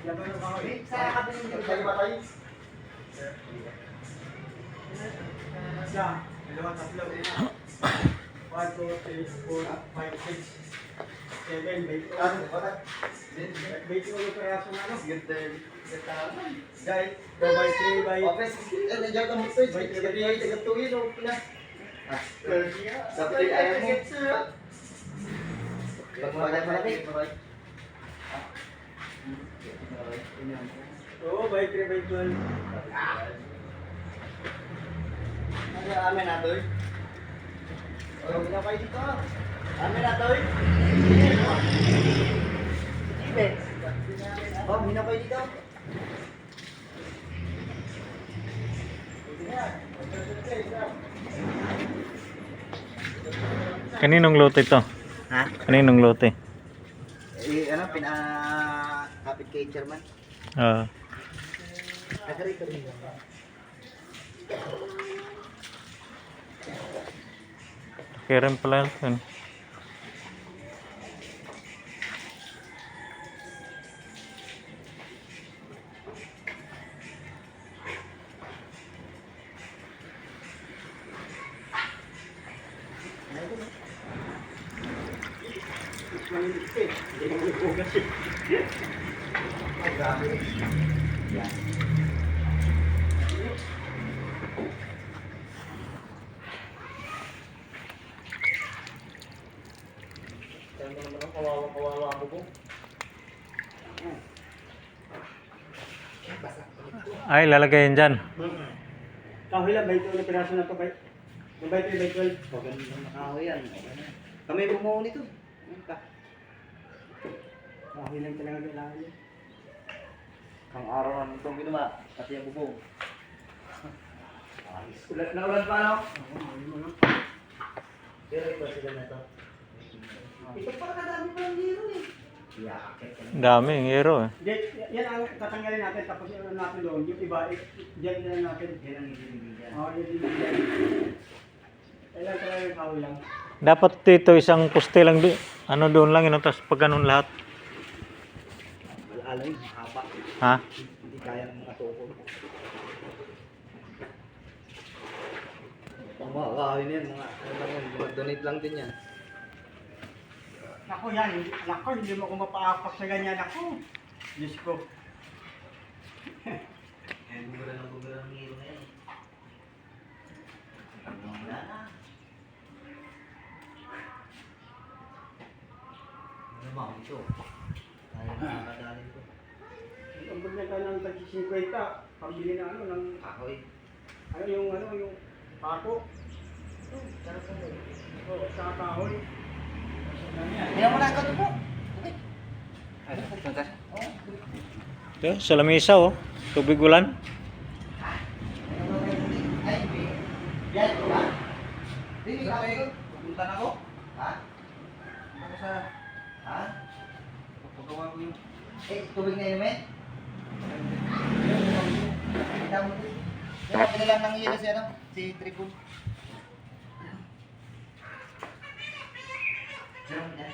Sa kabiling dito. Sa batay. Isa, dalawa, tatlo. 1, 2, 3, 4, 5, 6, 7, 8. Bait ko yung peraso na ano. Guys, 2 by 3 by... Office, nandiyan ka mo ito. Tagatuin o pina. Dapat ayaw mo. Pagmamagay malaki. Oo, by 3 by 12. Ano amin na to? Oh, ginawa kayo dito. Amin na to. Ibe. Oh, ginawa kayo dito. Kaninong lote ito? Ha? Kaninong lote? Ano, kapit kay chairman. Nagarito rin. Keren pala yun. Kawawa ako po. Ay, lalagay yan dyan. Kahoy lang, by 12 na peraso na ito. By 3 by 12. Maganda na kahoy yan. Kami bumuo nito. Kahoy lang talaga kailangan niya. Kang araw na itong ginawa. Pati ang bubong. Naulan pa ano? Pero ito sila na ito. Ito pa kadami pa yung hero eh. Dami, yung hero eh. Yan ang tatanggalin natin, tapos yung natin doon, yung iba, dyan na natin. Yan ang ibibigyan. Oo, yung ibigyan. Kailangan talaga yung kahoy lang. Dapat dito isang poste lang ano doon lang yun, tapos pag ganun lahat. Alay, haba. Ha? Hindi kaya ng mga tukol. Ang mga kahoy na yan, mga donate lang din yan. Ako yan, hindi mo ako mapaapak sa ganyan ako. Diyos ko. Gugula ng hero na yan. Wala na. Ano ba ito? Kaya nakakadali ko. Ang pagkita ng 50, pambili na ano, ng, Kahoy. yung pako. Sarap ko. Oo, sa kahoy. Hindi mo na ito po. Okay. Ay, punta. Ito, sa lamesa oh. Tubig ulan. Ay, yan ko ba? Hindi ka kayo. Punta na ko. Ha? Ako sa... Ha? Pagpagawa ko yung... Tubig na inumin? Yung pinilang ng iyo si ano? Si Tribune. Meron yan.